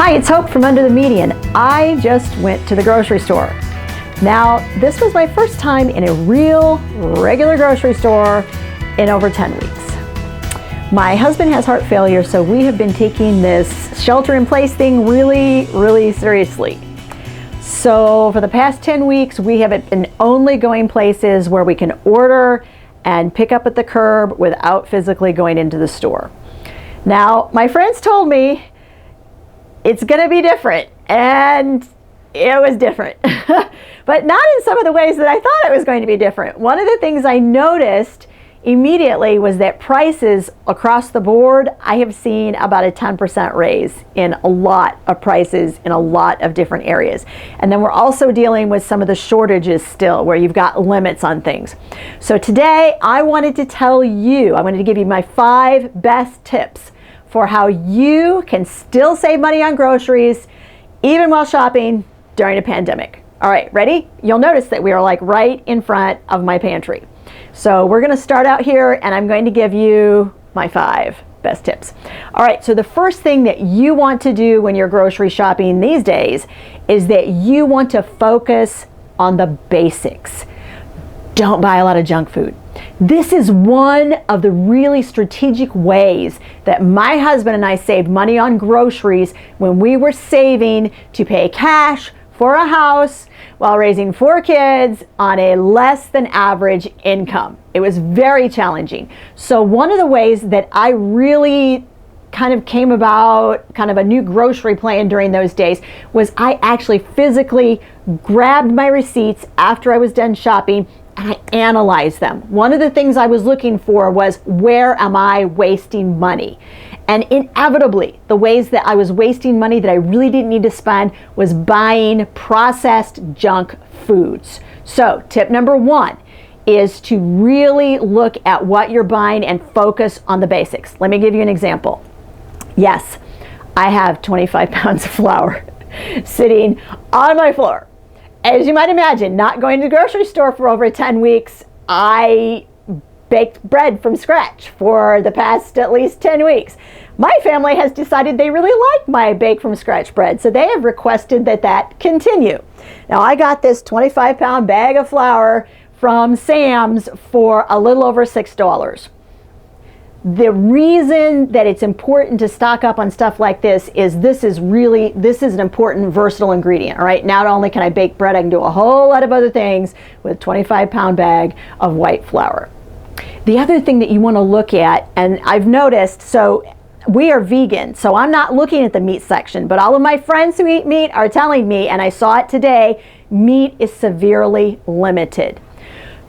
Hi, it's Hope from Under the Median. I just went to the grocery store. Now, this was my first time in a real, regular grocery store in over 10 weeks. My husband has heart failure, so we have been taking this shelter-in-place thing really seriously. So for the past 10 weeks, we have been only going places where we can order and pick up at the curb without physically going into the store. Now, my friends told me it's gonna be different, and it was different. But not in some of the ways that I thought it was going to be different. One of the things I noticed immediately was that prices across the board, I have seen about a 10% raise in a lot of prices in a lot of different areas. And then we're also dealing with some of the shortages still, where you've got limits on things. So today I wanted to give you my 5 best tips for how you can still save money on groceries even while shopping during a pandemic. All right, ready? You'll notice that we are like right in front of my pantry. So we're gonna start out here and I'm going to give you my 5 best tips. All right, so the first thing that you want to do when you're grocery shopping these days is that you want to focus on the basics. Don't buy a lot of junk food. This is one of the really strategic ways that my husband and I saved money on groceries when we were saving to pay cash for a house while raising 4 kids on a less than average income. It was very challenging. So one of the ways that I really kind of came about kind of a new grocery plan during those days was I actually physically grabbed my receipts after I was done shopping and I analyzed them. One of the things I was looking for was, where am I wasting money? And inevitably, the ways that I was wasting money that I really didn't need to spend was buying processed junk foods. So tip number 1 is to really look at what you're buying and focus on the basics. Let me give you an example. Yes, I have 25 pounds of flour sitting on my floor. As you might imagine, not going to the grocery store for over 10 weeks, I baked bread from scratch for the past at least 10 weeks. My family has decided they really like my bake from scratch bread, so they have requested that continue. Now, I got this 25-pound bag of flour from Sam's for a little over $6. The reason that it's important to stock up on stuff like this is this is an important versatile ingredient. All right, not only can I bake bread, I can do a whole lot of other things with a 25-pound bag of white flour. The other thing that you want to look at, and I've noticed, so we are vegan, so I'm not looking at the meat section, but all of my friends who eat meat are telling me, and I saw it today, meat is severely limited.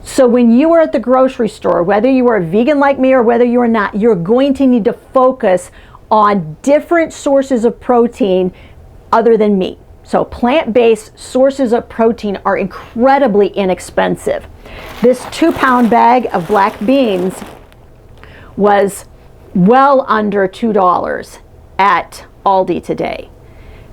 So when you are at the grocery store, whether you are vegan like me or whether you are not, you're going to need to focus on different sources of protein other than meat. So plant-based sources of protein are incredibly inexpensive. This 2-pound bag of black beans was well under $2 at Aldi today.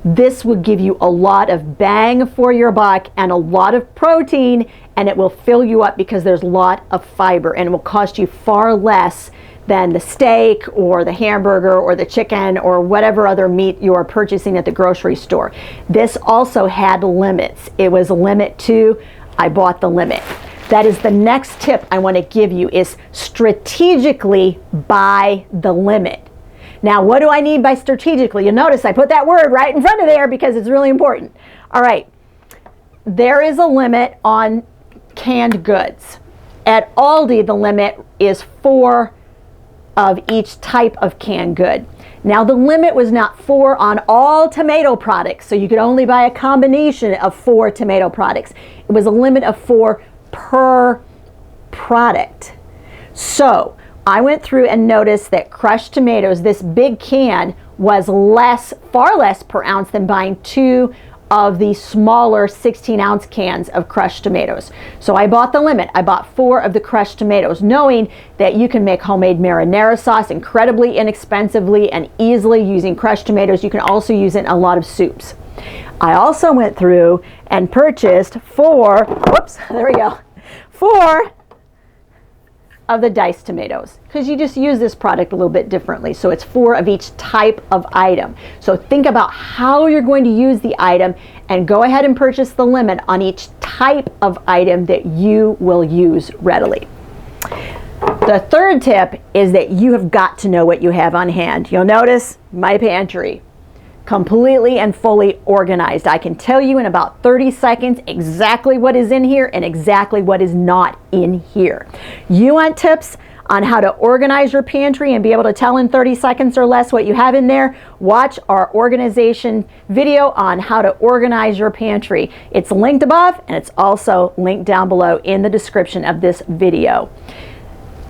This will give you a lot of bang for your buck and a lot of protein, and it will fill you up because there's a lot of fiber, and it will cost you far less than the steak or the hamburger or the chicken or whatever other meat you are purchasing at the grocery store. This also had limits. It was a limit 2. I bought the limit. That is the next tip I want to give you, is strategically buy the limit. Now, what do I mean by strategically? You'll notice I put that word right in front of there because it's really important. All right, there is a limit on canned goods. At Aldi, the limit is 4 of each type of canned good. Now, the limit was not 4 on all tomato products, so you could only buy a combination of 4 tomato products. It was a limit of 4 per product. So I went through and noticed that crushed tomatoes, this big can, was far less per ounce than buying 2 of the smaller 16-ounce cans of crushed tomatoes. So I bought the limit. I bought 4 of the crushed tomatoes, knowing that you can make homemade marinara sauce incredibly inexpensively and easily using crushed tomatoes. You can also use it in a lot of soups. I also went through and purchased 4 of the diced tomatoes, because you just use this product a little bit differently. So it's 4 of each type of item. So think about how you're going to use the item and go ahead and purchase the limit on each type of item that you will use readily. The third tip is that you have got to know what you have on hand. You'll notice my pantry, completely and fully organized. I can tell you in about 30 seconds exactly what is in here and exactly what is not in here. You want tips on how to organize your pantry and be able to tell in 30 seconds or less what you have in there? Watch our organization video on how to organize your pantry. It's linked above and it's also linked down below in the description of this video.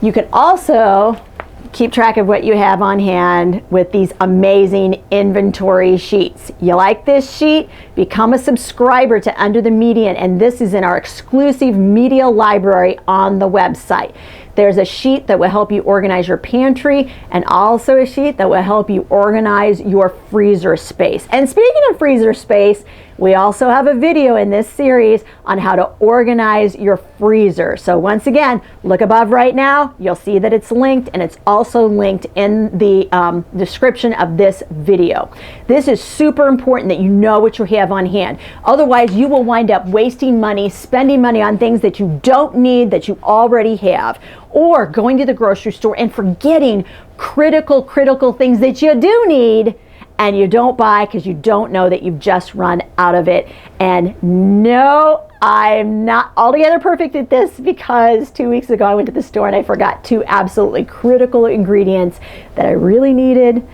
You can also keep track of what you have on hand with these amazing inventory sheets. You like this sheet? Become a subscriber to Under the Median, and this is in our exclusive media library on the website. There's a sheet that will help you organize your pantry and also a sheet that will help you organize your freezer space. And speaking of freezer space, we also have a video in this series on how to organize your freezer. So once again, look above right now. You'll see that it's linked, and it's also linked in the description of this video. This is super important that you know what you have on hand. Otherwise, you will wind up wasting money, spending money on things that you don't need, that you already have, or going to the grocery store and forgetting critical things that you do need and you don't buy because you don't know that you've just run out of it. And no, I'm not altogether perfect at this, because 2 weeks ago I went to the store and I forgot 2 absolutely critical ingredients that I really needed,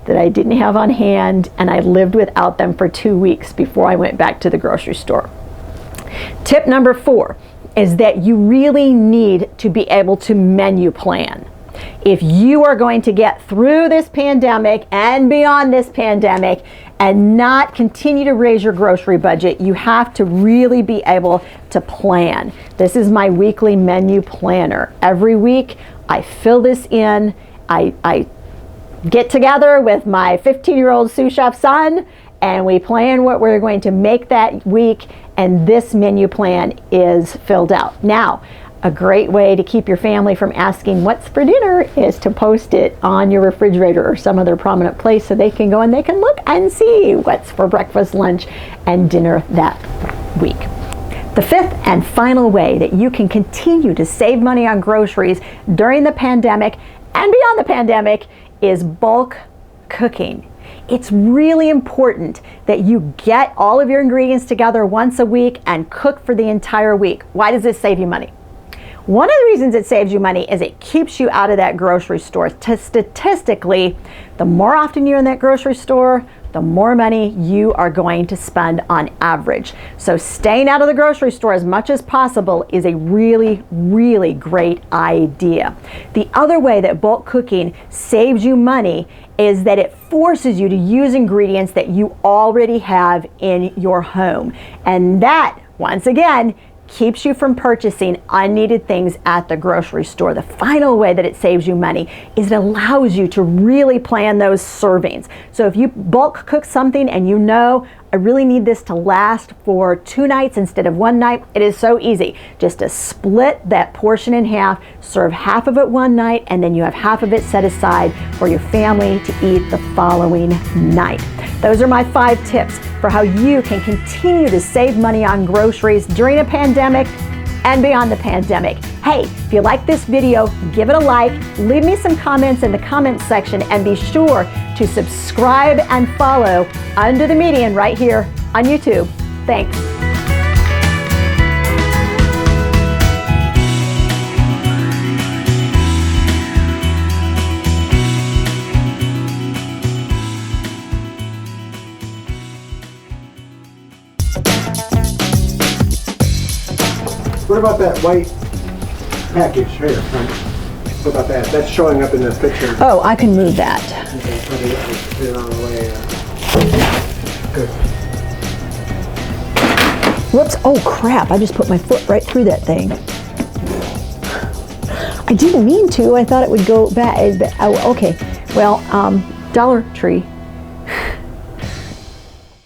that I didn't have on hand, and I lived without them for 2 weeks before I went back to the grocery store. Tip number 4 is that you really need to be able to menu plan. If you are going to get through this pandemic and beyond this pandemic and not continue to raise your grocery budget, you have to really be able to plan. This is my weekly menu planner. Every week I fill this in. I get together with my 15-year-old sous chef son and we plan what we're going to make that week, and this menu plan is filled out. Now, a great way to keep your family from asking what's for dinner is to post it on your refrigerator or some other prominent place so they can go and they can look and see what's for breakfast, lunch, and dinner that week. The fifth and final way that you can continue to save money on groceries during the pandemic and beyond the pandemic is bulk cooking. It's really important that you get all of your ingredients together once a week and cook for the entire week. Why does this save you money? One of the reasons it saves you money is it keeps you out of that grocery store. Statistically, the more often you're in that grocery store, the more money you are going to spend on average. So staying out of the grocery store as much as possible is a really great idea. The other way that bulk cooking saves you money is that it forces you to use ingredients that you already have in your home. And that, once again, keeps you from purchasing unneeded things at the grocery store. The final way that it saves you money is it allows you to really plan those servings. So if you bulk cook something and you know, I really need this to last for 2 nights instead of 1 night, it is so easy just to split that portion in half, serve half of it one night, and then you have half of it set aside for your family to eat the following night. Those are my 5 tips for how you can continue to save money on groceries during a pandemic and beyond the pandemic. Hey, if you like this video, give it a like, leave me some comments in the comments section, and be sure to subscribe and follow Under the Median right here on YouTube. Thanks. What about that white package here? What about that? That's showing up in the picture. Oh, I can move that. Okay, put it on the way. Good. Whoops, oh crap, I just put my foot right through that thing. I didn't mean to, I thought it would go back. Oh, okay. Well, Dollar Tree